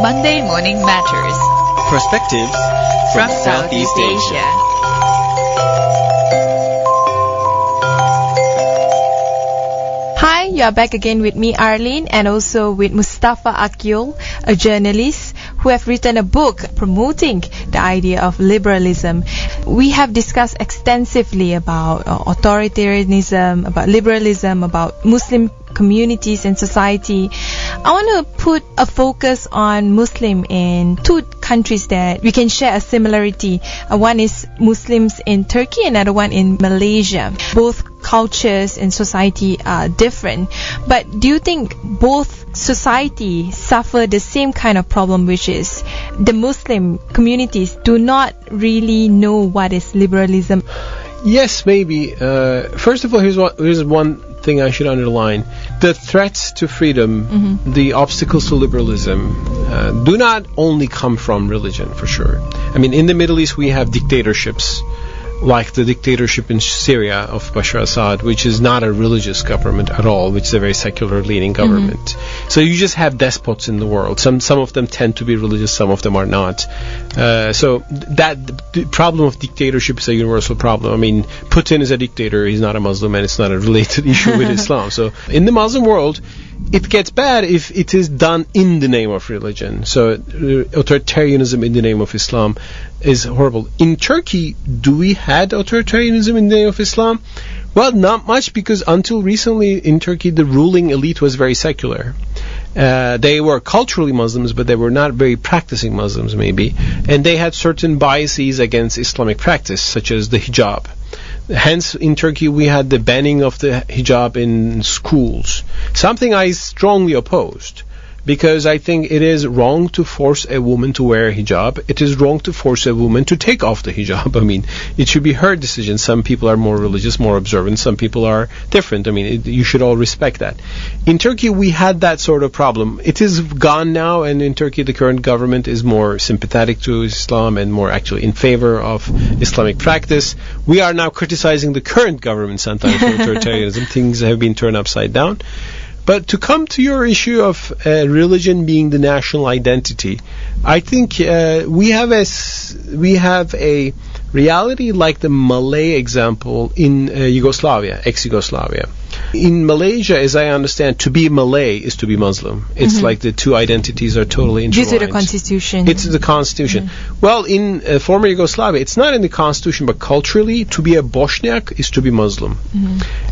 Monday Morning Matters. Perspectives from Southeast Asia. Hi, you are back again with me, Arlene, and also with Mustafa Akyol, a journalist who have written a book promoting the idea of liberalism. We have discussed extensively about authoritarianism, about liberalism, about Muslim communities and society. I want to put a focus on Muslim in two countries that we can share a similarity. One is Muslims in Turkey, another one in Malaysia. Both cultures and society are different, but do you think both society suffer the same kind of problem, which is the Muslim communities do not really know what is liberalism? Yes, maybe. First of all, here's one thing I should underline. The threats to freedom, the obstacles to liberalism, do not only come from religion, for sure. I mean, in the Middle East, we have dictatorships, like the dictatorship in Syria of Bashar Assad, which is not a religious government at all, which is a very secular leading government. So you just have despots in the world. Some of them tend to be religious, some of them are not. So the problem of dictatorship is a universal problem. I mean, Putin is a dictator, he's not a Muslim, and it's not a related issue with Islam. So in the Muslim world, it gets bad if it is done in the name of religion. So authoritarianism in the name of Islam is horrible. In Turkey, do we had authoritarianism in the name of Islam? Well, not much, because until recently in Turkey, the ruling elite was very secular. They were culturally Muslims, but they were not very practicing Muslims, maybe. And they had certain biases against Islamic practice, such as the hijab. Hence, in Turkey, we had the banning of the hijab in schools, something I strongly opposed, because I think it is wrong to force a woman to wear a hijab. It is wrong to force a woman to take off the hijab. I mean, it should be her decision. Some people are more religious, more observant. Some people are different. I mean, you should all respect that. In Turkey, we had that sort of problem. It is gone now, and in Turkey, the current government is more sympathetic to Islam and more actually in favor of Islamic practice. We are now criticizing the current government sometimes for authoritarianism. Things have been turned upside down. But to come to your issue of religion being the national identity, I think we have a reality like the Malay example in Yugoslavia, ex-Yugoslavia. In Malaysia, as I understand, to be Malay is to be Muslim. It's like the two identities are totally intertwined. Due to the constitution. It's the constitution. Well, in former Yugoslavia, it's not in the constitution, but culturally, to be a Bosniak is to be Muslim.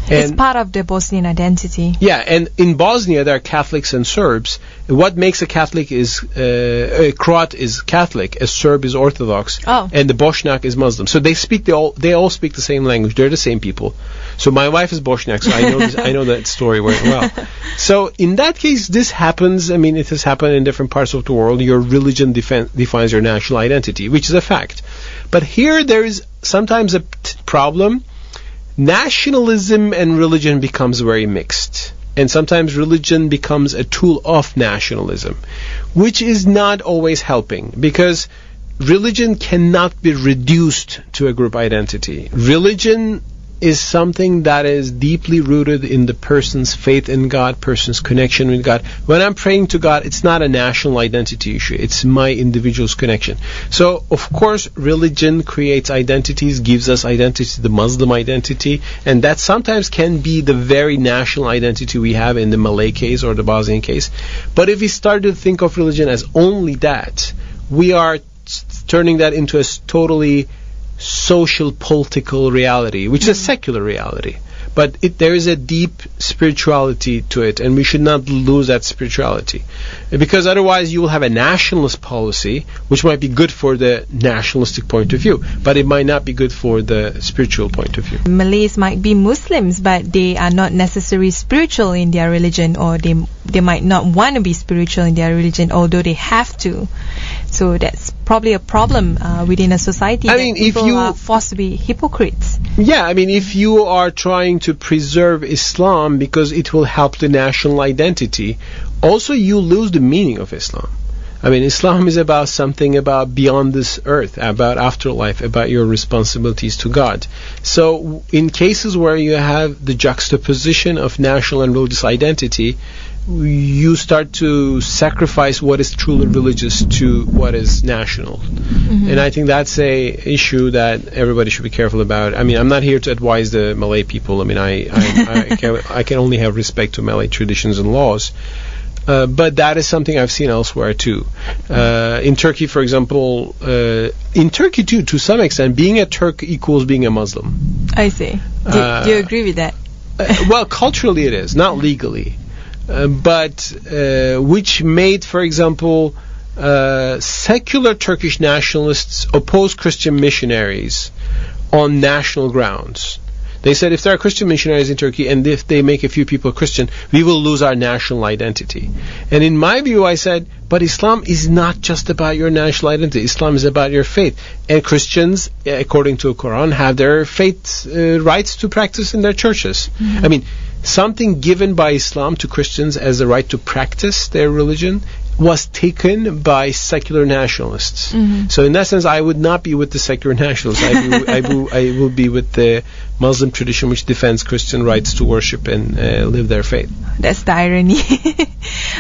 It's part of the Bosnian identity. Yeah, and in Bosnia, there are Catholics and Serbs. What makes a Catholic is, a Croat is Catholic, a Serb is Orthodox, and the Bosniak is Muslim. So they all speak the same language. They're the same people. So my wife is Bosniak, so I know that story very well. So in that case, this happens. I mean, it has happened in different parts of the world. Your religion defines your national identity, which is a fact. But here there is sometimes a problem. Nationalism and religion becomes very mixed. And sometimes religion becomes a tool of nationalism, which is not always helping, because religion cannot be reduced to a group identity. Religion is something that is deeply rooted in the person's faith in God, person's connection with God. When I'm praying to God, it's not a national identity issue. It's my individual's connection. So, of course, religion creates identities, gives us identity, the Muslim identity, and that sometimes can be the very national identity we have in the Malay case or the Bosnian case. But if we start to think of religion as only that, we are turning that into a totally social political reality, which is a secular reality. But there is a deep spirituality to it, and we should not lose that spirituality. Because otherwise you will have a nationalist policy, which might be good for the nationalistic point of view, but it might not be good for the spiritual point of view. Malays might be Muslims, but they are not necessarily spiritual in their religion, or they might not want to be spiritual in their religion, although they have to. So that's probably a problem within a society. I mean, if you are forced to be hypocrites. Yeah, I mean, if you are trying to preserve Islam because it will help the national identity, also you lose the meaning of Islam. I mean, Islam is about something about beyond this earth, about afterlife, about your responsibilities to God. So in cases where you have the juxtaposition of national and religious identity, you start to sacrifice what is truly religious to what is national. And I think that's a issue that everybody should be careful about. I mean, I'm not here to advise the Malay people. I mean, I can only have respect to Malay traditions and laws. But that is something I've seen elsewhere too. In Turkey, for example, in Turkey too, to some extent, being a Turk equals being a Muslim. I see. Do you agree with that? Well, culturally it is, not legally. But which made, for example, secular Turkish nationalists oppose Christian missionaries on national grounds. They said if there are Christian missionaries in Turkey and if they make a few people Christian, we will lose our national identity. And in my view, I said, but Islam is not just about your national identity. Islam is about your faith. And Christians, according to the Quran, have their faith rights to practice in their churches. I mean, something given by Islam to Christians as the right to practice their religion was taken by secular nationalists. So in that sense, I would not be with the secular nationalists. I will be with the Muslim tradition which defends Christian rights to worship and live their faith. That's the irony.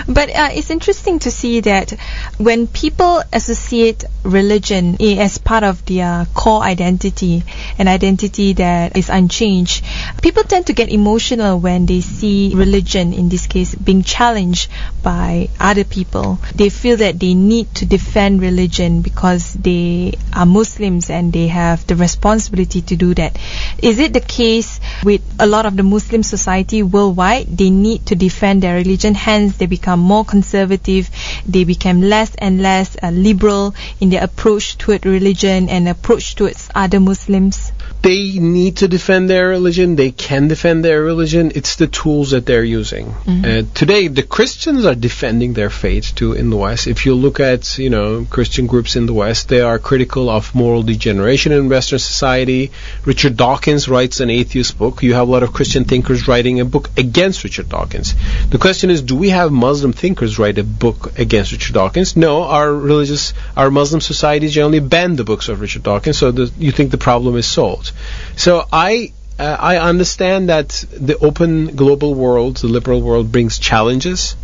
But it's interesting to see that when people associate religion as part of their core identity, an identity that is unchanged, people tend to get emotional when they see religion, in this case, being challenged by other people. They feel that they need to defend religion because they are Muslims and they have the responsibility to do that. Is it the case with a lot of the Muslim society worldwide? They need to defend their religion, hence they become more conservative, they become less and less liberal in their approach toward religion and approach towards other Muslims? They need to defend their religion. They can defend their religion. It's the tools that they're using. Today, the Christians are defending their faith too in the West. If you look at, Christian groups in the West, they are critical of moral degeneration in Western society. Richard Dawkins writes an atheist book. You have a lot of Christian thinkers writing a book against Richard Dawkins. The question is, do we have Muslim thinkers write a book against Richard Dawkins? No, our Muslim societies generally ban the books of Richard Dawkins, so you think the problem is solved. So I understand that the open global world, the liberal world, brings challenges.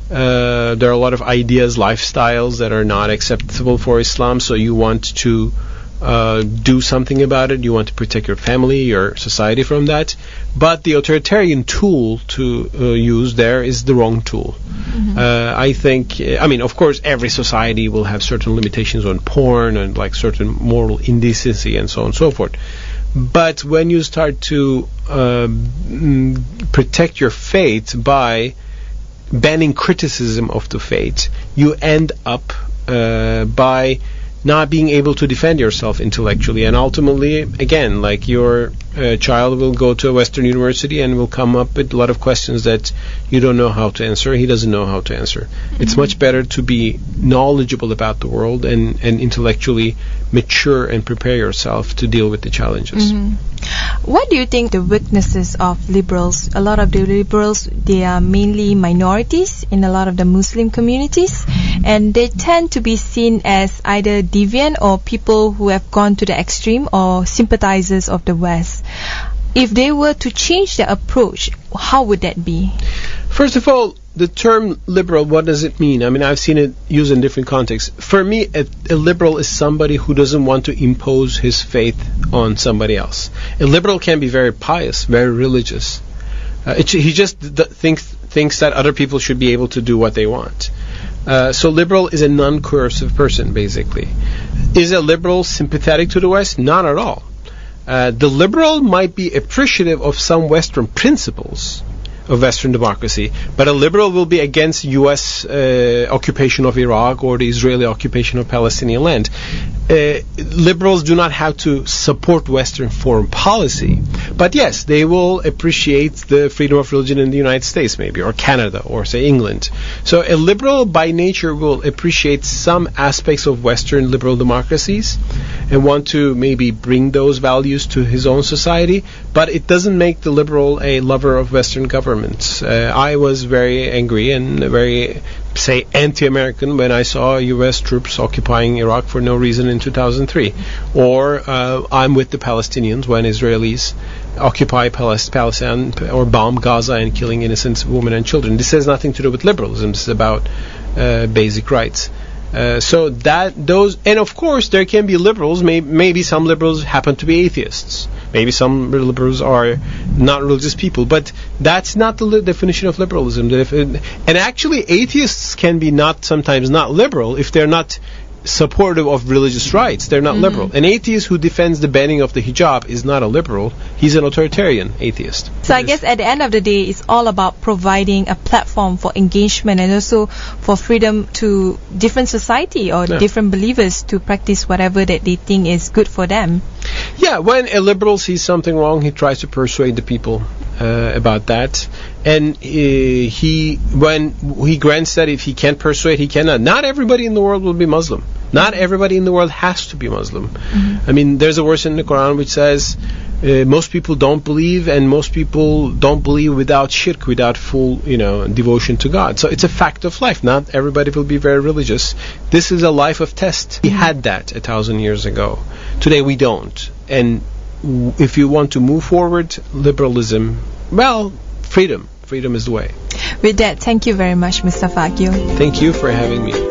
There are a lot of ideas, lifestyles that are not acceptable for Islam, so you want to do something about it. You want to protect your family, your society from that. But the authoritarian tool to use there is the wrong tool. I think, of course, every society will have certain limitations on porn and like certain moral indecency and so on and so forth. But when you start to protect your faith by banning criticism of the faith, you end up by not being able to defend yourself intellectually, and ultimately, again, like your child will go to a Western university and will come up with a lot of questions that you don't know how to answer, he doesn't know how to answer. It's much better to be knowledgeable about the world and intellectually mature and prepare yourself to deal with the challenges. What do you think the weaknesses of liberals? A lot of the liberals, they are mainly minorities in a lot of the Muslim communities, and they tend to be seen as either deviant or people who have gone to the extreme or sympathizers of the West. If they were to change their approach, how would that be? First of all, the term liberal, what does it mean? I've seen it used in different contexts. For me, a liberal is somebody who doesn't want to impose his faith on somebody else. A liberal can be very pious, very religious. He just thinks that other people should be able to do what they want. So liberal is a non-coercive person, basically. Is a liberal sympathetic to the West? Not at all. The liberal might be appreciative of some Western principles of Western democracy, but a liberal will be against U.S. occupation of Iraq or the Israeli occupation of Palestinian land. Liberals do not have to support Western foreign policy, but yes, they will appreciate the freedom of religion in the United States, maybe, or Canada, or say England. So a liberal by nature will appreciate some aspects of Western liberal democracies and want to maybe bring those values to his own society, but it doesn't make the liberal a lover of Western governments. I was very angry and very, say, anti-American when I saw U.S. troops occupying Iraq for no reason in 2003. Or I'm with the Palestinians when Israelis occupy Palestine or bomb Gaza and killing innocent women and children. This has nothing to do with liberalism. This is about basic rights. So that those, and of course there can be liberals. Maybe some liberals happen to be atheists. Maybe some liberals are not religious people, but that's not the definition of liberalism. And actually, atheists can be sometimes not liberal if they're not supportive of religious rights. They're not liberal. An atheist who defends the banning of the hijab is not a liberal. He's an authoritarian atheist. So I guess at the end of the day, it's all about providing a platform for engagement and also for freedom to different society or different believers to practice whatever that they think is good for them. Yeah, when a liberal sees something wrong, he tries to persuade the people about that. And when he grants that if he can't persuade, he cannot. Not everybody in the world will be Muslim. Not everybody in the world has to be Muslim. I mean, there's a verse in the Quran which says most people don't believe, and most people don't believe without shirk, without full, devotion to God. So it's a fact of life. Not everybody will be very religious. This is a life of test. We had that 1,000 years ago. Today we don't. And if you want to move forward, liberalism, well, freedom is the way. With that, thank you very much, Mustafa Akyol. Thank you for having me.